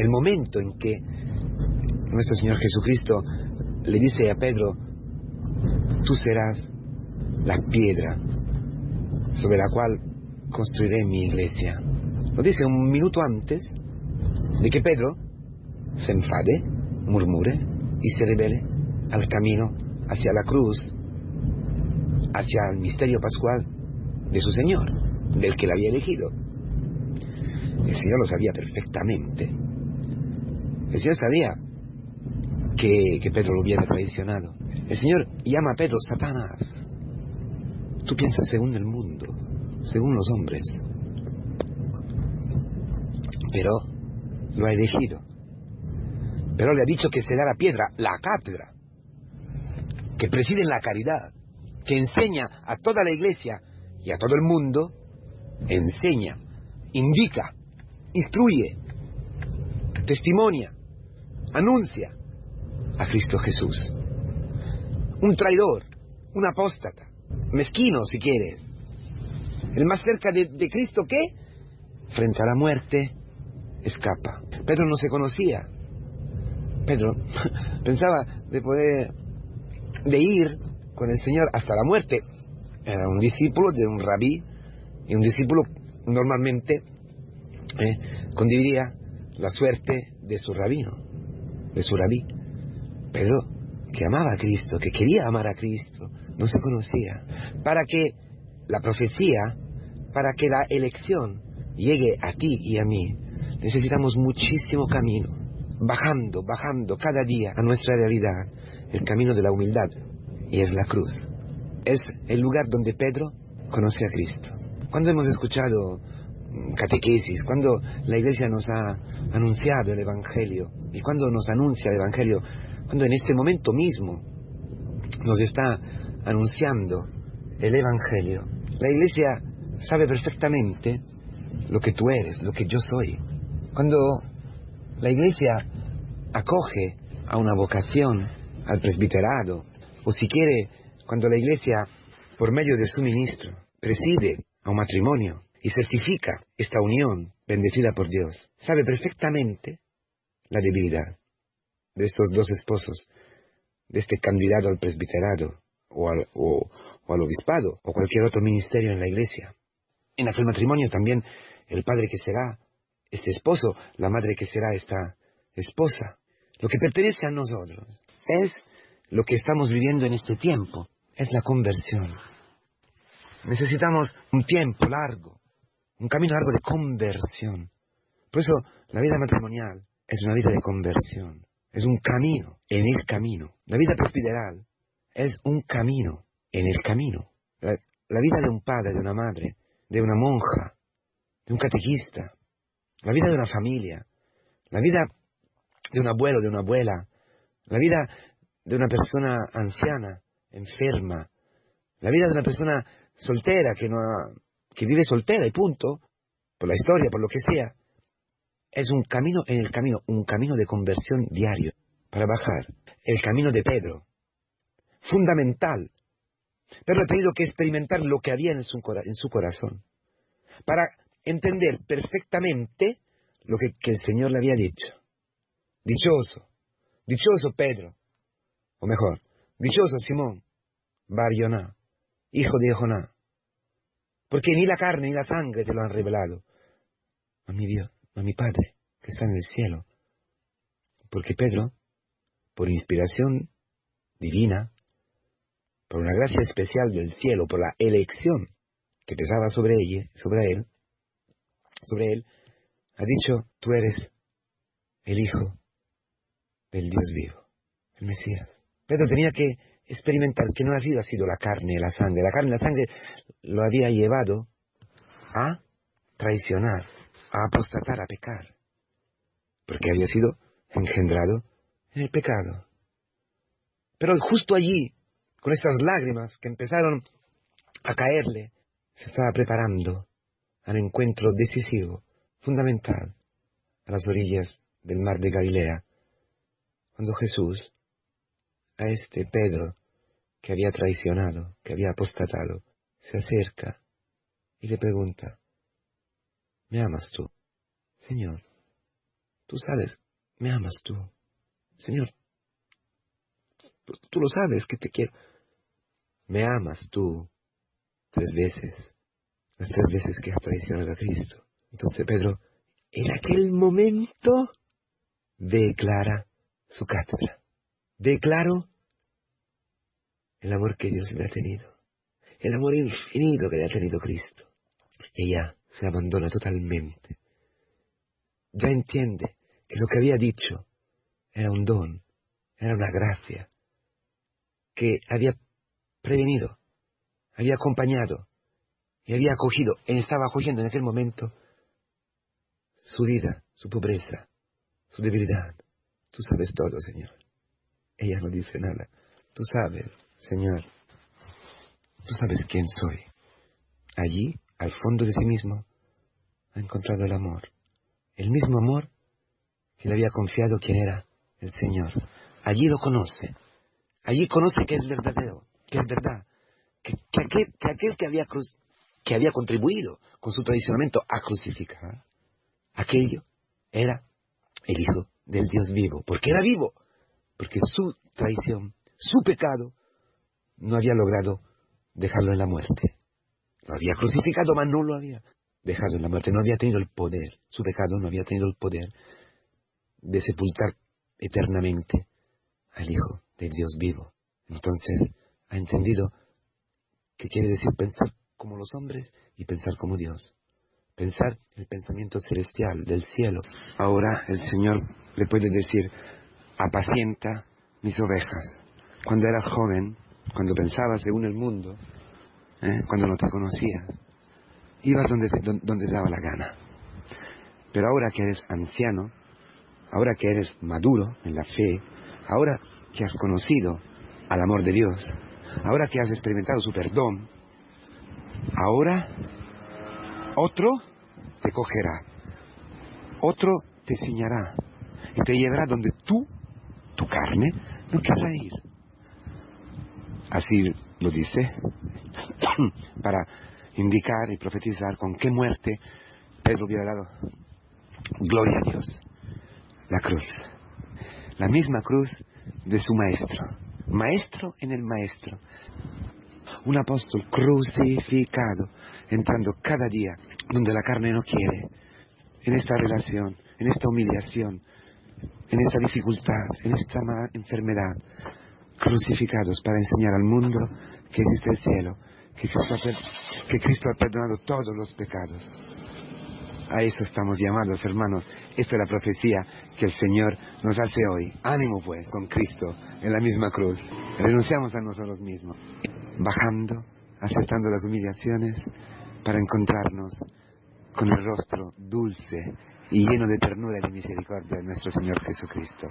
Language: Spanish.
El momento en que nuestro Señor Jesucristo le dice a Pedro: tú serás la piedra sobre la cual construiré mi iglesia. Lo dice un minuto antes de que Pedro se enfade, murmure y se rebele al camino hacia la cruz, hacia el misterio pascual de su Señor, del que le había elegido. El Señor lo sabía perfectamente. El Señor sabía que Pedro lo hubiera traicionado. El Señor llama a Pedro Satanás. Tú piensas según el mundo, según los hombres, pero lo ha elegido. Pero le ha dicho que será la piedra, la cátedra, que preside la caridad, que enseña a toda la iglesia y a todo el mundo, enseña, indica, instruye, testimonia, anuncia a Cristo Jesús. Un traidor, un apóstata, mezquino si quieres, el más cerca de Cristo que, frente a la muerte, escapa. Pedro no se conocía. Pedro pensaba de ir con el Señor hasta la muerte. Era un discípulo de un rabí, y un discípulo normalmente condividía la suerte de su rabino, de su rabí. Pedro, que amaba a Cristo, que quería amar a Cristo, no se conocía. Para que la profecía, para que la elección llegue a ti y a mí, necesitamos muchísimo camino, bajando cada día a nuestra realidad, el camino de la humildad, y es la cruz. Es el lugar donde Pedro conoce a Cristo. Cuando hemos escuchado catequesis, cuando la Iglesia nos ha anunciado el Evangelio, y cuando nos anuncia el Evangelio, cuando en este momento mismo nos está anunciando el Evangelio, la Iglesia sabe perfectamente lo que tú eres, lo que yo soy. Cuando la Iglesia acoge a una vocación, al presbiterado, o si quiere, cuando la Iglesia, por medio de su ministro, preside a un matrimonio y certifica esta unión bendecida por Dios, sabe perfectamente la debilidad de estos dos esposos, de este candidato al presbiterado o al obispado o cualquier otro ministerio en la Iglesia. En aquel matrimonio también el padre que será este esposo, la madre que será esta esposa. Lo que pertenece a nosotros es lo que estamos viviendo en este tiempo, es la conversión. Necesitamos un tiempo largo, un camino largo de conversión. Por eso la vida matrimonial es una vida de conversión, es un camino en el camino. La vida presbiteral es un camino en el camino. La vida de un padre, de una madre, de una monja, de un catequista, la vida de una familia, la vida de un abuelo, de una abuela, la vida de una persona anciana, enferma, la vida de una persona soltera que vive soltera y punto, por la historia, por lo que sea, es un camino en el camino, un camino de conversión diario para bajar. El camino de Pedro, fundamental. Pedro ha tenido que experimentar lo que había en su corazón para entender perfectamente lo que el Señor le había dicho. Dichoso Pedro, o mejor, dichoso Simón, Bar Yoná, hijo de Joná, porque ni la carne ni la sangre te lo han revelado, a mi Dios, a mi Padre, que está en el cielo. Porque Pedro, por inspiración divina, por una gracia especial del cielo, por la elección que pesaba sobre él, ha dicho: tú eres el Hijo del Dios vivo, el Mesías. Pedro tenía que experimentar que no había sido la carne y la sangre. La carne y la sangre lo había llevado a traicionar, a apostatar, a pecar, porque había sido engendrado en el pecado. Pero justo allí, con estas lágrimas que empezaron a caerle, se estaba preparando al encuentro decisivo, fundamental, a las orillas del mar de Galilea, cuando Jesús, a este Pedro que había traicionado, que había apostatado, se acerca y le pregunta: ¿me amas tú, Señor? Tú sabes, me amas tú. Señor, tú lo sabes que te quiero. Me amas tú 3 veces. Las 3 veces que has traicionado a Cristo. Entonces Pedro, en aquel momento, declara su cátedra. Declaro el amor que Dios le ha tenido. El amor infinito que le ha tenido Cristo. Ella se abandona totalmente. Ya entiende que lo que había dicho era un don, era una gracia, que había prevenido, había acompañado y había acogido, estaba acogiendo en aquel momento su vida, su pobreza, su debilidad. Tú sabes todo, Señor. Ella no dice nada. Tú sabes, Señor, tú sabes quién soy. Allí, al fondo de sí mismo, ha encontrado el amor. El mismo amor que le había confiado quién era el Señor. Allí lo conoce. Allí conoce que es verdadero, que es verdad. Que aquel que había contribuido con su traicionamiento a crucificar, aquello era el Hijo del Dios vivo. Porque era vivo. Porque su traición, su pecado, no había logrado dejarlo en la muerte. Lo había crucificado, mas no lo había dejado en la muerte. No había tenido el poder. Su pecado no había tenido el poder de sepultar eternamente al Hijo del Dios vivo. Entonces ha entendido que quiere decir pensar como los hombres y pensar como Dios. Pensar el pensamiento celestial del cielo. Ahora el Señor le puede decir, apacienta mis ovejas. Cuando eras joven, cuando pensabas según el mundo, cuando no te conocías, ibas donde te daba la gana. Pero ahora que eres anciano, ahora que eres maduro en la fe, ahora que has conocido al amor de Dios, ahora que has experimentado su perdón, ahora otro te cogerá, otro te ciñará y te llevará donde tu carne, no querrá ir. Así lo dice, para indicar y profetizar con qué muerte Pedro hubiera dado gloria a Dios. La cruz. La misma cruz de su maestro. Maestro en el maestro. Un apóstol crucificado, entrando cada día donde la carne no quiere, en esta relación, en esta humillación, en esta dificultad, en esta enfermedad, crucificados para enseñar al mundo que existe el cielo, que Cristo ha perdonado todos los pecados. A eso estamos llamados, hermanos. Esta es la profecía que el Señor nos hace hoy. Ánimo pues, con Cristo en la misma cruz. Renunciamos a nosotros mismos, bajando, aceptando las humillaciones para encontrarnos con el rostro dulce y lleno de ternura y de misericordia de nuestro Señor Jesucristo.